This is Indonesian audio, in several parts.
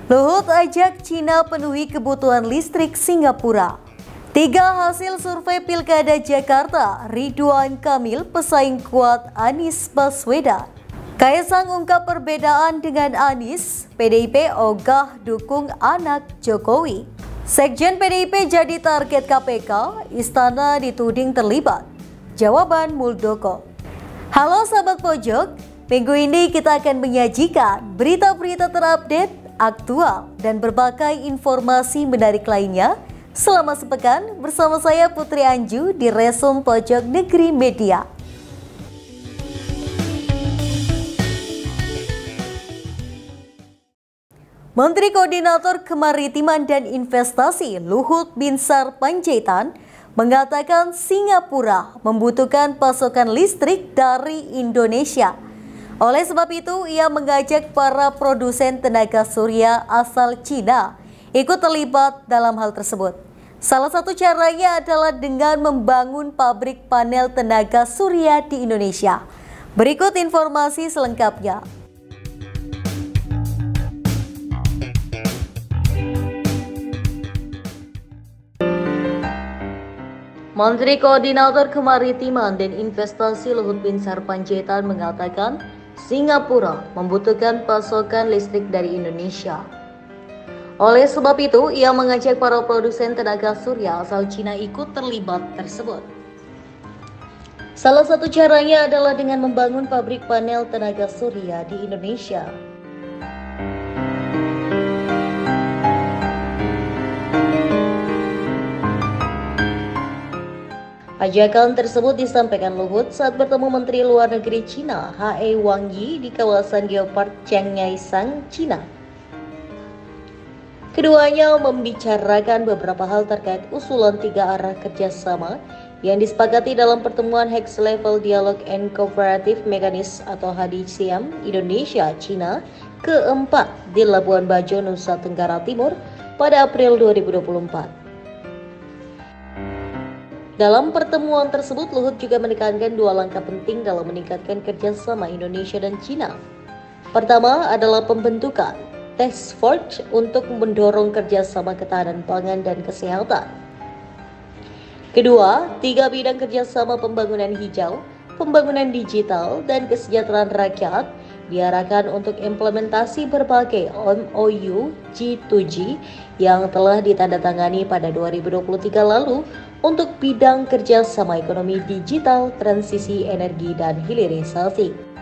Luhut ajak Cina penuhi kebutuhan listrik Singapura. 3 hasil survei Pilkada Jakarta, Ridwan Kamil pesaing kuat Anies Baswedan. Kaisang ungkap perbedaan dengan Anies, PDIP ogah dukung anak Jokowi. Sekjen PDIP jadi target KPK, Istana dituding terlibat. Jawaban Muldoko. Halo sahabat pojok, minggu ini kita akan menyajikan berita-berita terupdate, aktual, dan berbagai informasi menarik lainnya selama sepekan bersama saya Putri Anju di Resum Pojok Negeri Media. Menteri Koordinator Kemaritiman dan Investasi Luhut Binsar Panjaitan mengatakan Singapura membutuhkan pasokan listrik dari Indonesia. Oleh sebab itu, ia mengajak para produsen tenaga surya asal Cina ikut terlibat dalam hal tersebut. Salah satu caranya adalah dengan membangun pabrik panel tenaga surya di Indonesia. Berikut informasi selengkapnya. Menteri Koordinator Kemaritiman dan Investasi Luhut Binsar Panjaitan mengatakan Singapura membutuhkan pasokan listrik dari Indonesia. Oleh sebab itu, ia mengajak para produsen tenaga surya asal Cina ikut terlibat tersebut. Salah satu caranya adalah dengan membangun pabrik panel tenaga surya di Indonesia. Ajakan tersebut disampaikan Luhut saat bertemu Menteri Luar Negeri Cina He Wang Yi di kawasan Geopark Changyasang, Cina. Keduanya membicarakan beberapa hal terkait usulan 3 arah kerjasama yang disepakati dalam pertemuan Hex Level Dialogue and Cooperative Mechanism atau HDCM Indonesia-Cina keempat di Labuan Bajo, Nusa Tenggara Timur pada April 2024. Dalam pertemuan tersebut, Luhut juga menekankan 2 langkah penting dalam meningkatkan kerjasama Indonesia dan Cina. Pertama adalah pembentukan task force untuk mendorong kerjasama ketahanan pangan dan kesehatan. Kedua, 3 bidang kerjasama pembangunan hijau, pembangunan digital, dan kesejahteraan rakyat diarahkan untuk implementasi berbagai MOU G2G yang telah ditandatangani pada 2023 lalu untuk bidang kerjasama ekonomi digital, transisi energi, dan hilirisasi.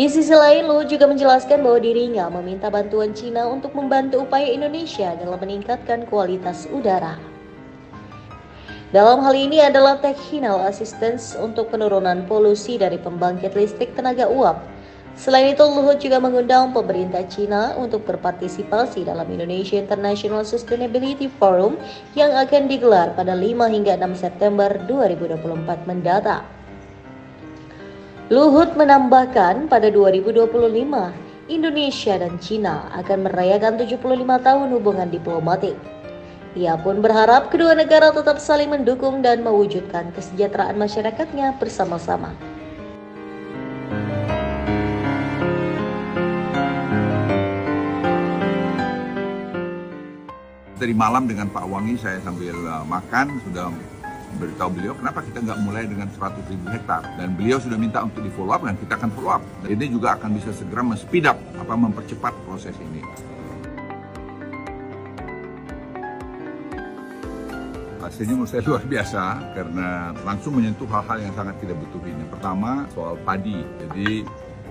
Di sisi lain, Luhut juga menjelaskan bahwa dirinya meminta bantuan Cina untuk membantu upaya Indonesia dalam meningkatkan kualitas udara. Dalam hal ini adalah technical assistance untuk penurunan polusi dari pembangkit listrik tenaga uap. Selain itu, Luhut juga mengundang pemerintah Cina untuk berpartisipasi dalam Indonesia International Sustainability Forum yang akan digelar pada 5 hingga 6 September 2024 mendatang. Luhut menambahkan pada 2025, Indonesia dan Cina akan merayakan 75 tahun hubungan diplomatik. Ia pun berharap kedua negara tetap saling mendukung dan mewujudkan kesejahteraan masyarakatnya bersama-sama. Tadi malam dengan Pak Wangi saya sambil makan sudah beritahu beliau kenapa kita nggak mulai dengan 100.000 hektar, dan beliau sudah minta untuk di follow up dan kita akan follow up. Dan ini juga akan bisa segera speed up mempercepat proses ini. Hasilnya menurut saya luar biasa karena langsung menyentuh hal-hal yang sangat kita butuhin. Yang pertama soal padi. Jadi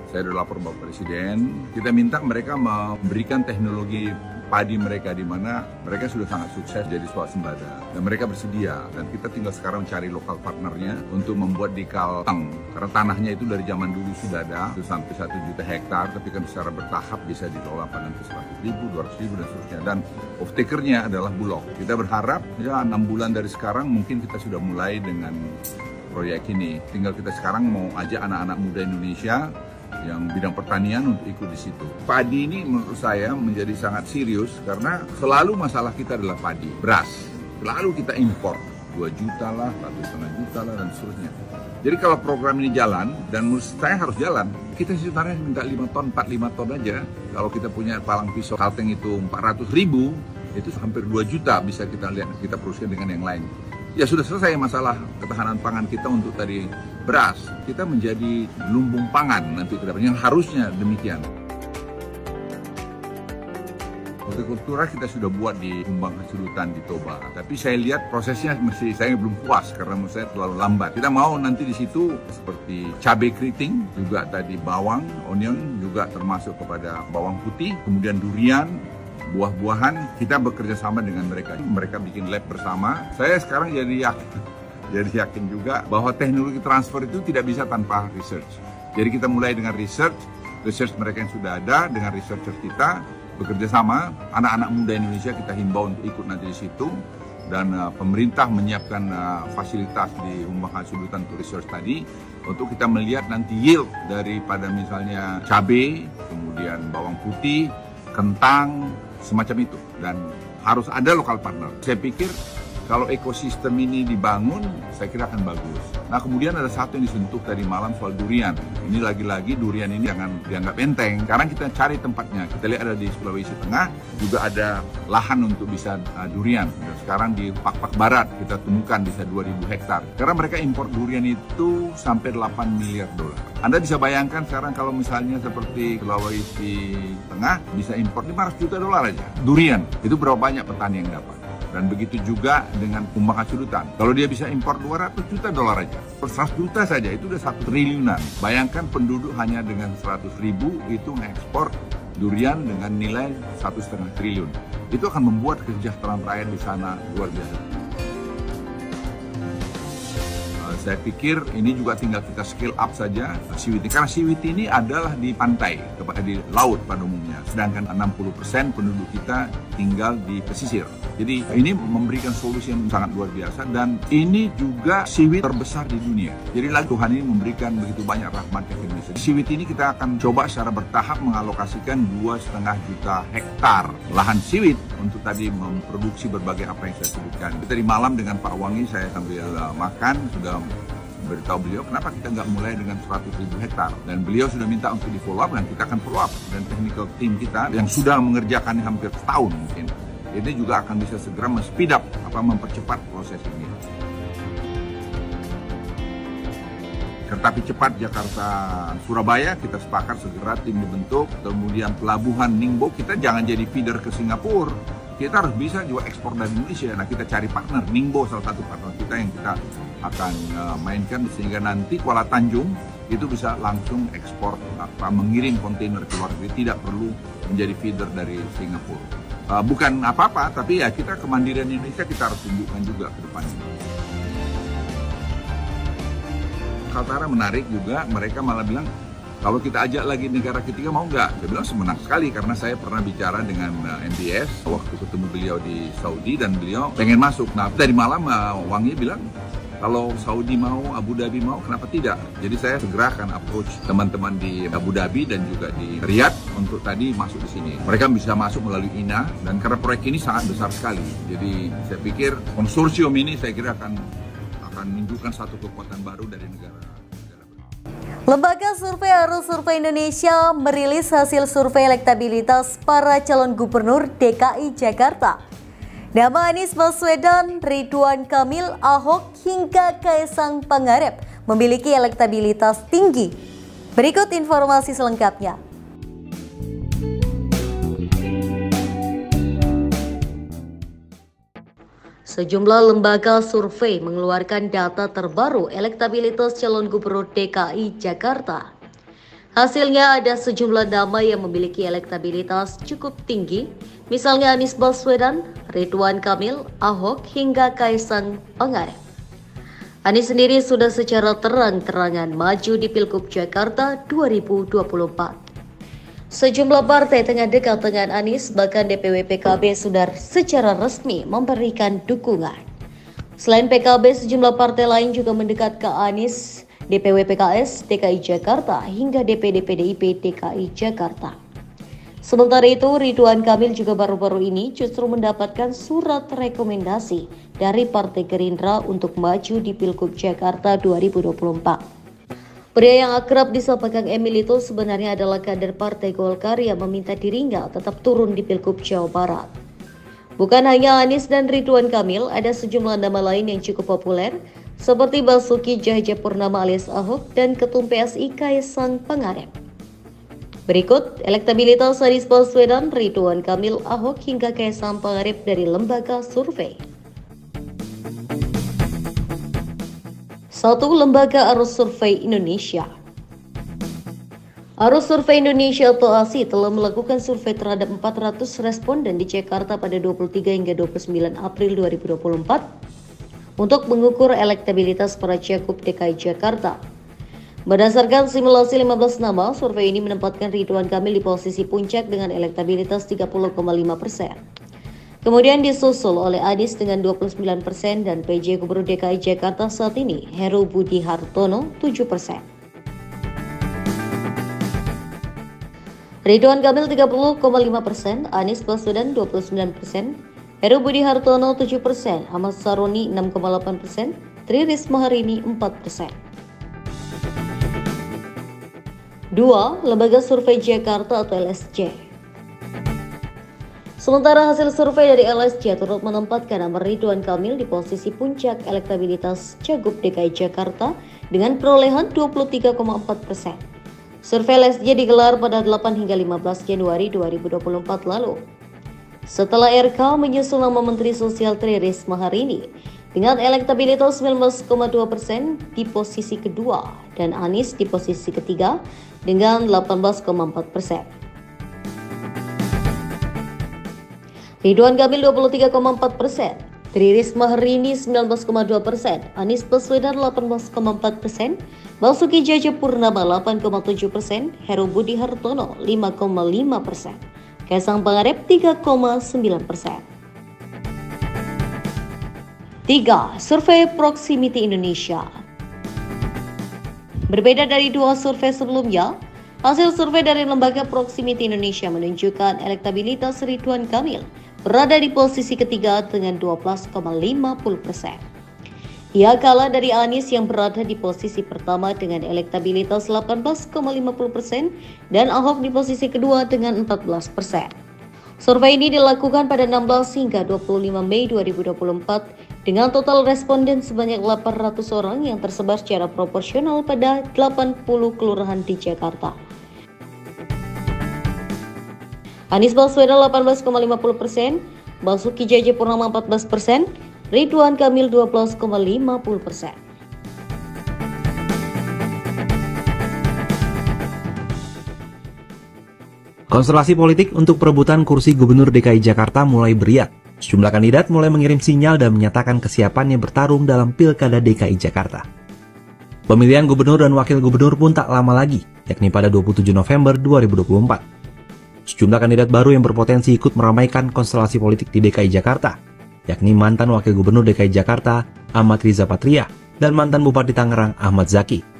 saya sudah lapor Bapak Presiden, kita minta mereka memberikan teknologi padi mereka di mana mereka sudah sangat sukses jadi swasembada dan mereka bersedia, dan kita tinggal sekarang cari lokal partnernya untuk membuat di Kalteng karena tanahnya itu dari zaman dulu sudah ada itu sampai 1 juta hektar, tapi kan secara bertahap bisa dikelola panen ke 100.000, 200.000 dan seterusnya, dan off takernya adalah Bulog. Kita berharap ya 6 bulan dari sekarang mungkin kita sudah mulai dengan proyek ini. Tinggal kita sekarang mau ajak anak-anak muda Indonesia yang bidang pertanian untuk ikut di situ. Padi ini menurut saya menjadi sangat serius karena selalu masalah kita adalah padi, beras. Selalu kita impor. 2 juta lah, 1,5 juta lah, dan seterusnya. Jadi kalau program ini jalan, dan menurut saya harus jalan, kita sebenarnya minta 5 ton, 4-5 ton aja. Kalau kita punya palang pisau kalteng itu 400.000, itu hampir 2 juta bisa kita lihat, kita produksikan dengan yang lain. Ya sudah selesai masalah ketahanan pangan kita untuk tadi beras. Kita menjadi lumbung pangan nanti ke depan, yang harusnya demikian. Hortikultura kita sudah buat di Humbang Hasudutan di Toba, tapi saya lihat prosesnya saya belum puas karena menurut saya terlalu lambat. Kita mau nanti di situ seperti cabai keriting, juga tadi bawang, onion, juga termasuk kepada bawang putih, kemudian durian, buah-buahan. Kita bekerja sama dengan mereka. Mereka bikin lab bersama. Saya sekarang jadi yakin juga bahwa teknologi transfer itu tidak bisa tanpa research. Jadi kita mulai dengan research mereka yang sudah ada dengan researcher kita. Bekerja sama, anak-anak muda Indonesia kita himbau untuk ikut nanti di situ, dan pemerintah menyiapkan fasilitas di Humbang Hasudutan untuk research tadi, untuk kita melihat nanti yield daripada misalnya cabai, kemudian bawang putih, kentang, semacam itu, dan harus ada lokal partner. Saya pikir kalau ekosistem ini dibangun, saya kira akan bagus. Nah, kemudian ada satu yang disentuh tadi malam soal durian. Ini lagi-lagi durian ini jangan dianggap enteng. Sekarang kita cari tempatnya. Kita lihat ada di Sulawesi Tengah, juga ada lahan untuk bisa durian. Dan sekarang di Pak-Pak Barat kita temukan bisa 2.000 hektar. Karena mereka impor durian itu sampai 8 miliar dolar. Anda bisa bayangkan sekarang kalau misalnya seperti Sulawesi Tengah bisa impor 500 juta dolar aja. Durian, itu berapa banyak petani yang dapat. Dan begitu juga dengan Humbang Hasudutan. Kalau dia bisa impor 200 juta dolar aja, per 100 juta saja itu udah 1 triliunan. Bayangkan penduduk hanya dengan 100.000 itu mengekspor durian dengan nilai 1,5 triliun. Itu akan membuat kesejahteraan rakyat di sana luar biasa. Saya pikir ini juga tinggal kita scale up saja CWT. Karena CWT ini adalah di pantai, di laut pada umumnya. Sedangkan 60% penduduk kita tinggal di pesisir. Jadi ini memberikan solusi yang sangat luar biasa, dan ini juga CWT terbesar di dunia. Jadi lagi Tuhan ini memberikan begitu banyak rahmat ke Indonesia. Di CWT ini kita akan coba secara bertahap mengalokasikan 2,5 juta hektar lahan CWT untuk tadi memproduksi berbagai apa yang saya sebutkan. Tadi malam dengan Pak Wangi saya sambil makan sudah beritahu beliau kenapa kita nggak mulai dengan 100.000 hektar, dan beliau sudah minta untuk di follow up, dan kita akan follow up, dan technical team kita yang sudah mengerjakan hampir setahun mungkin ini juga akan bisa segera men-speed up, mempercepat proses ini. Kereta api cepat Jakarta-Surabaya kita sepakat segera tim dibentuk, kemudian pelabuhan Ningbo kita jangan jadi feeder ke Singapura, kita harus bisa juga ekspor dari Indonesia. Nah, kita cari partner, Ningbo salah satu partner kita yang kita akan mainkan, sehingga nanti Kuala Tanjung itu bisa langsung ekspor, mengirim kontainer ke luar negeri, tidak perlu menjadi feeder dari Singapura. Bukan apa-apa, tapi ya kita kemandirian Indonesia kita harus tunjukkan juga ke depannya. Kaltara menarik juga, mereka malah bilang, kalau kita ajak lagi negara ketiga mau nggak? Saya bilang senang sekali, karena saya pernah bicara dengan MBS waktu ketemu beliau di Saudi, dan beliau pengen masuk. Nah, tadi malam Wangi bilang, kalau Saudi mau, Abu Dhabi mau, kenapa tidak? Jadi saya segera akan approach teman-teman di Abu Dhabi dan juga di Riyadh untuk tadi masuk di sini. Mereka bisa masuk melalui INA, dan karena proyek ini sangat besar sekali. Jadi saya pikir konsorsium ini saya kira akan menunjukkan satu kekuatan baru dari negara. Lembaga Survei Arus Survei Indonesia merilis hasil survei elektabilitas para calon gubernur DKI Jakarta. Nama Anies Baswedan, Ridwan Kamil, Ahok, hingga Kaisang Pangarep memiliki elektabilitas tinggi. Berikut informasi selengkapnya. Sejumlah lembaga survei mengeluarkan data terbaru elektabilitas calon gubernur DKI Jakarta. Hasilnya ada sejumlah nama yang memiliki elektabilitas cukup tinggi, misalnya Anies Baswedan, Ridwan Kamil, Ahok, hingga Kaisang Pangarep. Anies sendiri sudah secara terang-terangan maju di Pilgub Jakarta 2024. Sejumlah partai tengah dekat dengan Anies, bahkan DPW PKB sudah secara resmi memberikan dukungan. Selain PKB, sejumlah partai lain juga mendekat ke Anies, DPW PKS DKI Jakarta hingga DPD PDIP DKI Jakarta. Sementara itu, Ridwan Kamil juga baru-baru ini justru mendapatkan surat rekomendasi dari Partai Gerindra untuk maju di Pilgub Jakarta 2024. Pria yang akrab disapa Kang Emil itu sebenarnya adalah kader Partai Golkar yang meminta dirinya tetap turun di Pilgub Jawa Barat. Bukan hanya Anies dan Ridwan Kamil, ada sejumlah nama lain yang cukup populer, seperti Basuki Cahayapurnama alias Ahok dan Ketum PSI Kaisang Pangarep. Berikut elektabilitas Anies Baswedan, Ridwan Kamil, Ahok hingga Kaisang Pangarep dari lembaga survei. 1. Lembaga Arus Survei Indonesia. Arus Survei Indonesia atau ASI telah melakukan survei terhadap 400 responden di Jakarta pada 23 hingga 29 April 2024 untuk mengukur elektabilitas para cagup DKI Jakarta. Berdasarkan simulasi 15 nama, survei ini menempatkan Ridwan Kamil di posisi puncak dengan elektabilitas 30,5%. Kemudian disusul oleh Anies dengan 29% dan PJ Gubernur DKI Jakarta saat ini, Heru Budi Hartono, 7%. Ridwan Kamil 30,5%, Anies Baswedan 29%, Heru Budi Hartono 7%, Ahmad Saroni 6,8%, Tri Risma hari ini 4%. 2. Lembaga Survei Jakarta atau LSJ. Sementara hasil survei dari LSJ turut menempatkan nama Ridwan Kamil di posisi puncak elektabilitas cagup DKI Jakarta dengan perolehan 23,4%. Survei LSJ digelar pada 8 hingga 15 Januari 2024 lalu. Setelah RK menyusul nama Menteri Sosial Tri Risma hari ini dengan elektabilitas 19,2% di posisi kedua dan Anies di posisi ketiga dengan 18,4%. Ridwan Kamil 23,4%, Tri Risma hari ini 19,2%, Anies Baswedan 18,4%, Basuki Cahayapurnama 8,7%, Heru Budi Hartono 5,5%, Kaisang Pangarep 3,9%. 3. Survei Proximity Indonesia. Berbeda dari dua survei sebelumnya, hasil survei dari lembaga Proximity Indonesia menunjukkan elektabilitas Ridwan Kamil berada di posisi ketiga dengan 12,50%. Ia kalah dari Anies yang berada di posisi pertama dengan elektabilitas 18,50% dan Ahok di posisi kedua dengan 14%. Survei ini dilakukan pada 16 hingga 25 Mei 2024 dengan total responden sebanyak 800 orang yang tersebar secara proporsional pada 80 kelurahan di Jakarta. Anies Baswedan 18,50%, Basuki Cahayapurnama 14%, Ridwan Kamil 12,50%. Konstelasi politik untuk perebutan kursi Gubernur DKI Jakarta mulai beriak. Sejumlah kandidat mulai mengirim sinyal dan menyatakan kesiapannya bertarung dalam Pilkada DKI Jakarta. Pemilihan gubernur dan wakil gubernur pun tak lama lagi, yakni pada 27 November 2024. Sejumlah kandidat baru yang berpotensi ikut meramaikan konstelasi politik di DKI Jakarta, yakni mantan wakil gubernur DKI Jakarta Ahmad Riza Patria dan mantan Bupati Tangerang Ahmad Zaki.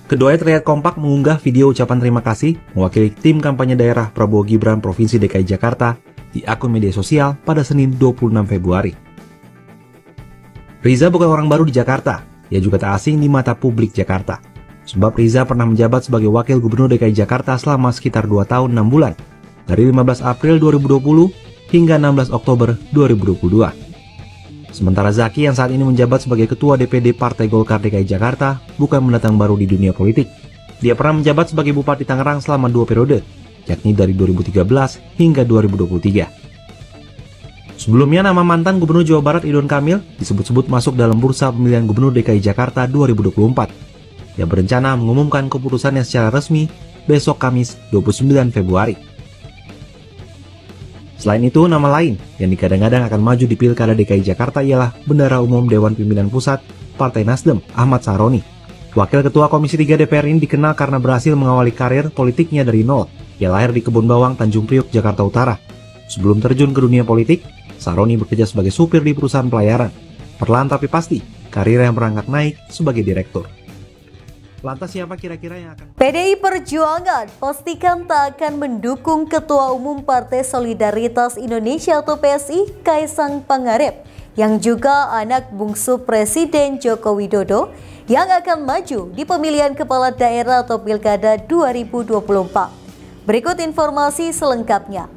Keduanya terlihat kompak mengunggah video ucapan terima kasih mewakili tim kampanye daerah Prabowo Gibran Provinsi DKI Jakarta di akun media sosial pada Senin 26 Februari. Riza bukan orang baru di Jakarta, ia juga tak asing di mata publik Jakarta. Sebab Riza pernah menjabat sebagai wakil gubernur DKI Jakarta selama sekitar 2 tahun 6 bulan, dari 15 April 2020 hingga 16 Oktober 2022. Sementara Zaki yang saat ini menjabat sebagai Ketua DPD Partai Golkar DKI Jakarta bukan pendatang baru di dunia politik. Dia pernah menjabat sebagai Bupati Tangerang selama 2 periode, yakni dari 2013 hingga 2023. Sebelumnya nama mantan Gubernur Jawa Barat Ridwan Kamil disebut-sebut masuk dalam bursa pemilihan Gubernur DKI Jakarta 2024. Dia berencana mengumumkan keputusannya secara resmi besok Kamis 29 Februari. Selain itu, nama lain yang digadang-gadang akan maju di Pilkada DKI Jakarta ialah Bendahara Umum Dewan Pimpinan Pusat Partai Nasdem, Ahmad Saroni. Wakil Ketua Komisi 3 DPR ini dikenal karena berhasil mengawali karir politiknya dari nol. Ia lahir di Kebun Bawang, Tanjung Priok, Jakarta Utara. Sebelum terjun ke dunia politik, Saroni bekerja sebagai supir di perusahaan pelayaran. Perlahan tapi pasti, karirnya merangkak naik sebagai direktur. Lantas siapa kira-kira yang akan... PDI Perjuangan pastikan tak akan mendukung Ketua Umum Partai Solidaritas Indonesia atau PSI Kaisang Pangarep yang juga anak bungsu Presiden Joko Widodo yang akan maju di pemilihan kepala daerah atau Pilkada 2024. Berikut informasi selengkapnya.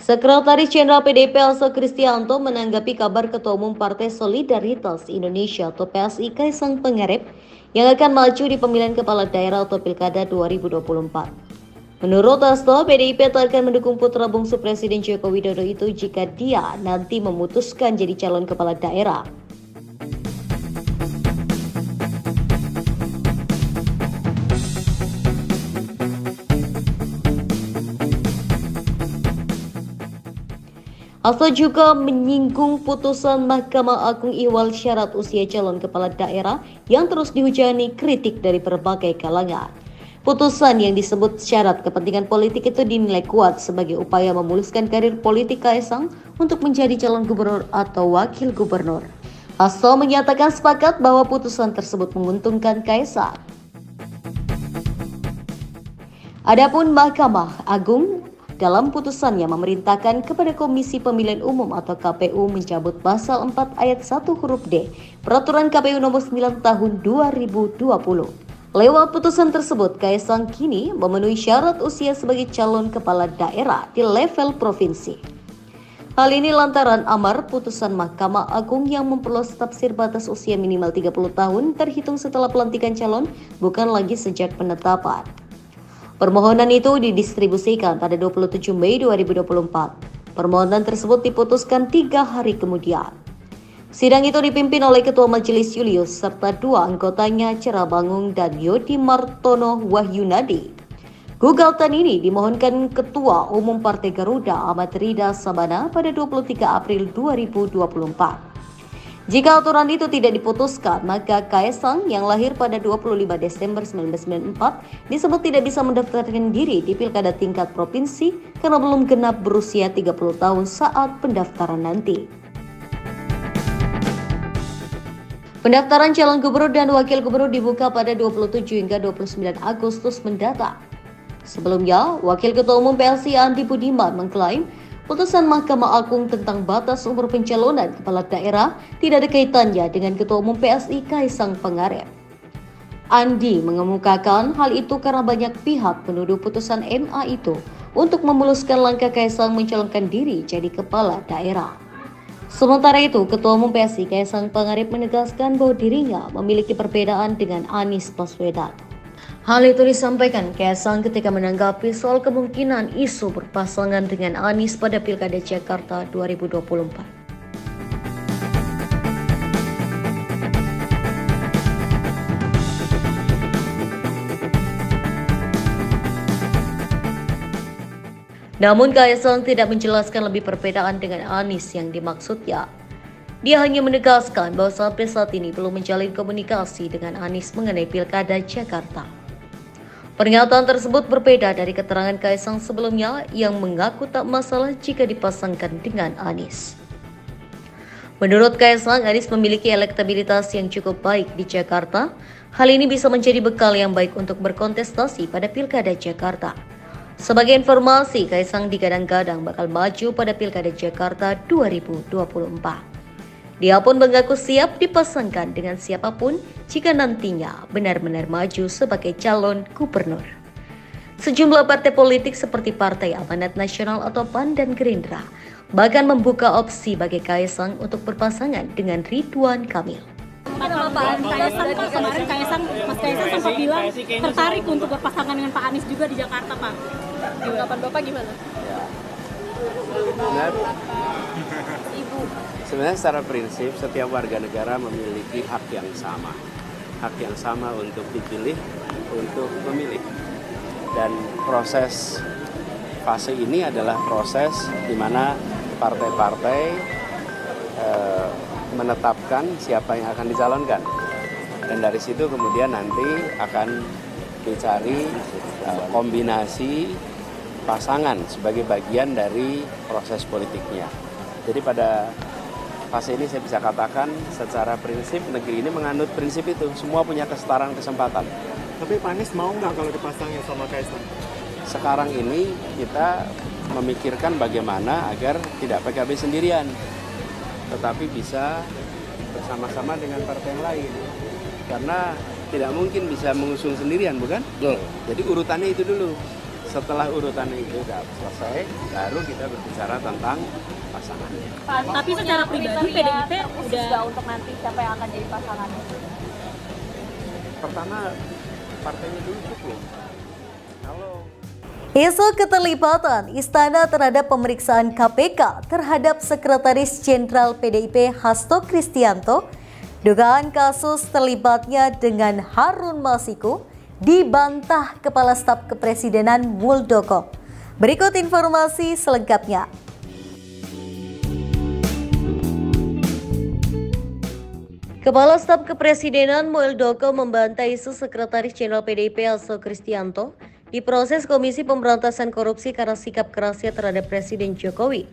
Sekretaris Jenderal PDIP Hasto Kristianto menanggapi kabar Ketua Umum Partai Solidaritas Indonesia atau PSI Kaisang Pangarep yang akan maju di pemilihan kepala daerah atau Pilkada 2024. Menurut Hasto, PDIP tak akan mendukung putra bungsu Presiden Joko Widodo itu jika dia nanti memutuskan jadi calon kepala daerah. Hasto juga menyinggung putusan Mahkamah Agung ihwal syarat usia calon kepala daerah yang terus dihujani kritik dari berbagai kalangan. Putusan yang disebut syarat kepentingan politik itu dinilai kuat sebagai upaya memuluskan karir politik Kaisang untuk menjadi calon gubernur atau wakil gubernur. Hasto menyatakan sepakat bahwa putusan tersebut menguntungkan Kaisang. Adapun Mahkamah Agung dalam putusannya memerintahkan kepada Komisi Pemilihan Umum atau KPU mencabut pasal 4 ayat 1 huruf D Peraturan KPU nomor 9 tahun 2020. Lewat putusan tersebut, Kaisang kini memenuhi syarat usia sebagai calon kepala daerah di level provinsi. Hal ini lantaran amar putusan Mahkamah Agung yang memperluas tafsir batas usia minimal 30 tahun terhitung setelah pelantikan calon, bukan lagi sejak penetapan. Permohonan itu didistribusikan pada 27 Mei 2024. Permohonan tersebut diputuskan 3 hari kemudian. Sidang itu dipimpin oleh Ketua Majelis Julius serta 2 anggotanya Cerabangung dan Yodi Martono Wahyunadi. Gugatan ini dimohonkan Ketua Umum Partai Garuda Ahmad Rida Sabana pada 23 April 2024. Jika aturan itu tidak diputuskan, maka Kaisang yang lahir pada 25 Desember 1994 disebut tidak bisa mendaftarkan diri di pilkada tingkat provinsi karena belum genap berusia 30 tahun saat pendaftaran nanti. Pendaftaran calon gubernur dan wakil gubernur dibuka pada 27 hingga 29 Agustus mendatang. Sebelumnya, Wakil Ketua Umum PSI Andi Budiman mengklaim putusan Mahkamah Agung tentang batas umur pencalonan kepala daerah tidak ada kaitannya dengan Ketua Umum PSI Kaisang Pangarep. Andi mengemukakan hal itu karena banyak pihak menuduh putusan MA itu untuk memuluskan langkah Kaisang mencalonkan diri jadi kepala daerah. Sementara itu, Ketua Umum PSI Kaisang Pangarep menegaskan bahwa dirinya memiliki perbedaan dengan Anies Baswedan. Hal itu disampaikan Kaisang ketika menanggapi soal kemungkinan isu berpasangan dengan Anies pada Pilkada Jakarta 2024. Namun Kaisang tidak menjelaskan lebih perbedaan dengan Anies yang dimaksudnya. Dia hanya menegaskan bahwa sampai saat ini belum menjalin komunikasi dengan Anies mengenai Pilkada Jakarta. Pernyataan tersebut berbeda dari keterangan Kaisang sebelumnya yang mengaku tak masalah jika dipasangkan dengan Anies. Menurut Kaisang, Anies memiliki elektabilitas yang cukup baik di Jakarta. Hal ini bisa menjadi bekal yang baik untuk berkontestasi pada Pilkada Jakarta. Sebagai informasi, Kaisang digadang-gadang bakal maju pada Pilkada Jakarta 2024. Dia pun mengaku siap dipasangkan dengan siapapun jika nantinya benar-benar maju sebagai calon gubernur. Sejumlah partai politik seperti Partai Amanat Nasional atau PAN dan Gerindra bahkan membuka opsi bagi Kaisang untuk berpasangan dengan Ridwan Kamil. Pak Kaisang, Pak, kemarin Mas Kaisang sempat bilang tertarik untuk berpasangan dengan Pak Anies juga di Jakarta, Pak. Tanggapan Bapak gimana? Benar. Sebenarnya secara prinsip setiap warga negara memiliki hak yang sama untuk dipilih, untuk memilih. Dan proses fase ini adalah proses di mana partai-partai menetapkan siapa yang akan dicalonkan. Dan dari situ kemudian nanti akan dicari kombinasi pasangan sebagai bagian dari proses politiknya. Jadi pada fase ini saya bisa katakan secara prinsip negeri ini menganut prinsip itu. Semua punya kesetaraan kesempatan. Tapi Pak Anies mau nggak kalau dipasangnya sama Kaisang? Sekarang ini kita memikirkan bagaimana agar tidak PKB sendirian, tetapi bisa bersama-sama dengan partai yang lain. Karena tidak mungkin bisa mengusung sendirian, bukan? Jadi urutannya itu dulu. Setelah urutannya itu sudah selesai, baru kita berbicara tentang pasangan. Tapi secara pribadi PDIP udah untuk nanti siapa yang akan jadi pasangannya? Pertama, partainya dulu cukup. Kalau Isu keterlibatan Istana terhadap pemeriksaan KPK terhadap Sekretaris Jenderal PDIP Hasto Kristianto, dugaan kasus terlibatnya dengan Harun Masiku dibantah Kepala Staf Kepresidenan Muldoko. Berikut informasi selengkapnya. Kepala Staf Kepresidenan Muldoko membantah isu Sekretaris Jenderal PDIP Hasto Kristianto diproses Komisi Pemberantasan Korupsi karena sikap kerasnya terhadap Presiden Jokowi.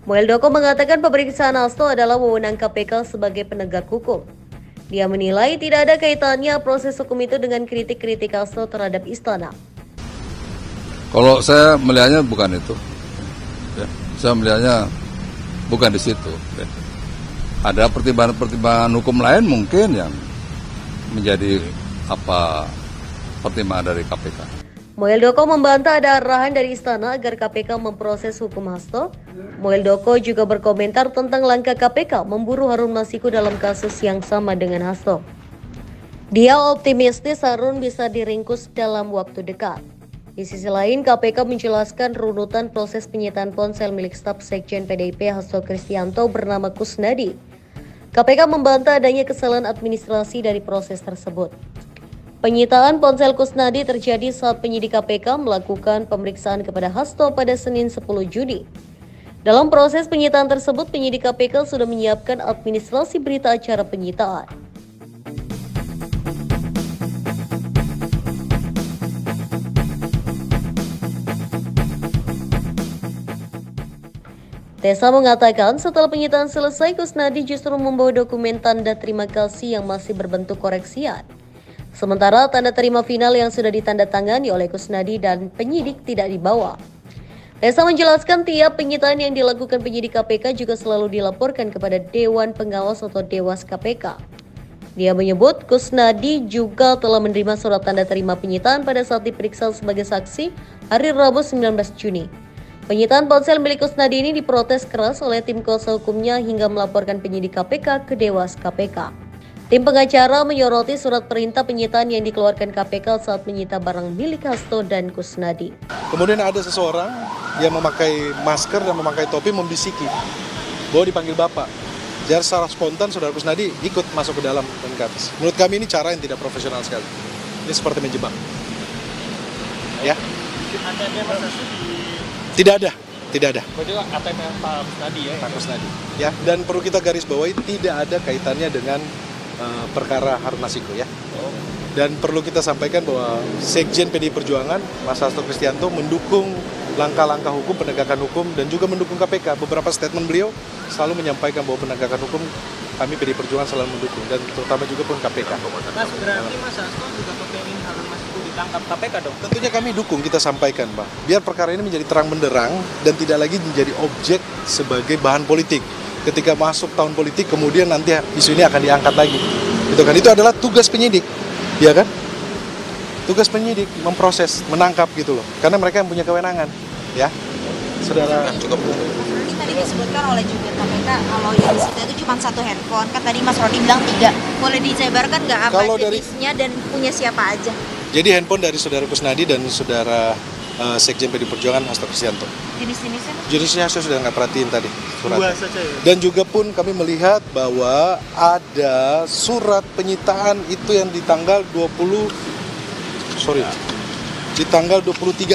Muldoko mengatakan pemeriksaan Hasto adalah wewenang KPK sebagai penegak hukum. Dia menilai tidak ada kaitannya proses hukum itu dengan kritik-kritik Hasto terhadap istana. Kalau saya melihatnya bukan itu, ya. Saya melihatnya bukan di situ. Ya. Ada pertimbangan hukum lain mungkin yang menjadi pertimbangan dari KPK. Muldoko membantah ada arahan dari istana agar KPK memproses hukum Hasto. Muldoko juga berkomentar tentang langkah KPK memburu Harun Masiku dalam kasus yang sama dengan Hasto. Dia optimistis Harun bisa diringkus dalam waktu dekat. Di sisi lain, KPK menjelaskan runutan proses penyitaan ponsel milik staf Sekjen PDIP Hasto Kristianto bernama Kusnadi. KPK membantah adanya kesalahan administrasi dari proses tersebut. Penyitaan ponsel Kusnadi terjadi saat penyidik KPK melakukan pemeriksaan kepada Hasto pada Senin 10 Juni. Dalam proses penyitaan tersebut, penyidik KPK sudah menyiapkan administrasi berita acara penyitaan. Tessa mengatakan setelah penyitaan selesai, Kusnadi justru membawa dokumen tanda terima kasih yang masih berbentuk koreksian. Sementara tanda terima final yang sudah ditandatangani oleh Kusnadi dan penyidik tidak dibawa. Tessa menjelaskan tiap penyitaan yang dilakukan penyidik KPK juga selalu dilaporkan kepada Dewan Pengawas atau Dewas KPK. Dia menyebut Kusnadi juga telah menerima surat tanda terima penyitaan pada saat diperiksa sebagai saksi hari Rabu 19 Juni. Penyitaan ponsel milik Kusnadi ini diprotes keras oleh tim kuasa hukumnya hingga melaporkan penyidik KPK ke Dewas KPK. Tim pengacara menyoroti surat perintah penyitaan yang dikeluarkan KPK saat menyita barang milik Hasto dan Kusnadi. Kemudian ada seseorang yang memakai masker dan memakai topi membisiki bahwa dipanggil Bapak. Jadi secara spontan saudara Kusnadi ikut masuk ke dalam dan ke atas. Menurut kami ini cara yang tidak profesional sekali. Ini seperti menjebak. Ya. Tidak ada. Berarti ATM Pak Kusnadi ya? Pak Kusnadi. Ya, dan perlu kita garis bawahi tidak ada kaitannya dengan perkara Harun Masiku ya. Dan perlu kita sampaikan bahwa Sekjen PDI Perjuangan, Mas Hasto Kristianto mendukung langkah-langkah hukum, penegakan hukum, dan juga mendukung KPK. Beberapa statement beliau selalu menyampaikan bahwa penegakan hukum kami PDI Perjuangan selalu mendukung, dan terutama juga pun KPK. Mas, berarti Mas Hasto juga kepengen Harun Masiku ditangkap KPK dong? Tentunya kami dukung, kita sampaikan Pak. Biar perkara ini menjadi terang benderang dan tidak lagi menjadi objek sebagai bahan politik. Ketika masuk tahun politik, kemudian nanti isu ini akan diangkat lagi. Itu adalah tugas penyidik, ya kan? Tugas penyidik memproses, menangkap gitu loh. Karena mereka yang punya kewenangan, ya. Saudara cukup. Tadi disebutkan oleh jubir KPK kalau yang disita itu cuma 1 handphone. Kan tadi Mas Rodi bilang 3. Boleh disebarkan nggak apa jenisnya dan punya siapa aja? Jadi handphone dari saudara Kusnadi dan saudara Sekjen PDI Perjuangan Hasto Kristianto. Jenis-jenisnya? Jenisnya saya sudah nggak perhatiin tadi suratnya. Dua saja ya? Dan juga pun kami melihat bahwa ada surat penyitaan itu yang di tanggal 23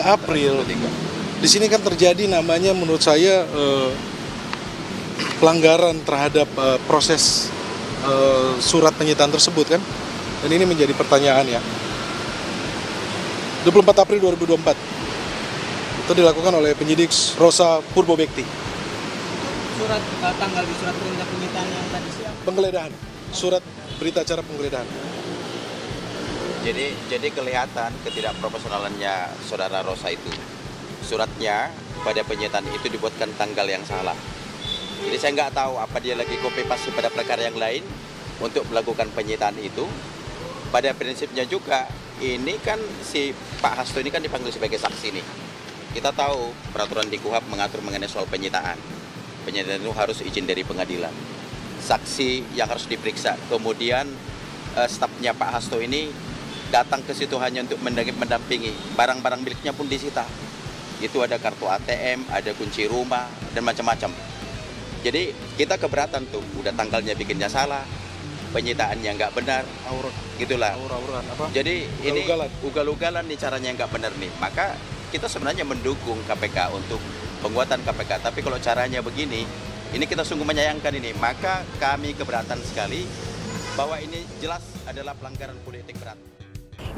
April. Di sini kan terjadi namanya menurut saya pelanggaran terhadap proses surat penyitaan tersebut kan. Dan ini menjadi pertanyaan ya. 24 April 2024. Itu dilakukan oleh penyidik Rosa Purbobekti. surat tanggal di surat perintah penyitaan yang tadi siang? Penggeledahan, surat berita acara penggeledahan. Jadi kelihatan ketidakprofesionalannya Saudara Rosa itu. Suratnya pada penyitaan itu dibuatkan tanggal yang salah. Jadi saya nggak tahu apa dia lagi copy paste pada perkara yang lain untuk melakukan penyitaan itu. Pada prinsipnya juga, ini kan si Pak Hasto ini kan dipanggil sebagai saksi nih. Kita tahu peraturan di KUHP mengatur mengenai soal penyitaan. Penyitaan itu harus izin dari pengadilan. Saksi yang harus diperiksa. Kemudian stafnya Pak Hasto ini datang ke situ hanya untuk mendampingi. Barang-barang miliknya pun disita. Itu ada kartu ATM, ada kunci rumah, dan macam-macam. Jadi kita keberatan tuh, udah tanggalnya bikinnya salah, penyitaannya nggak benar, gitulah. Jadi ini ugal-ugalan nih caranya nggak benar nih. Maka kita sebenarnya mendukung KPK untuk penguatan KPK. Tapi kalau caranya begini, ini kita sungguh menyayangkan ini. Maka kami keberatan sekali bahwa ini jelas adalah pelanggaran politik berat.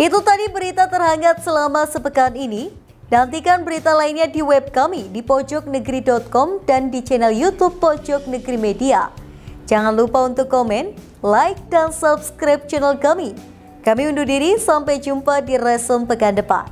Itu tadi berita terhangat selama sepekan ini. Nantikan berita lainnya di web kami di pojoknegeri.com dan di channel YouTube Pojok Negeri Media. Jangan lupa untuk komen, like, dan subscribe channel kami. Kami undur diri, sampai jumpa di Reson pekan depan.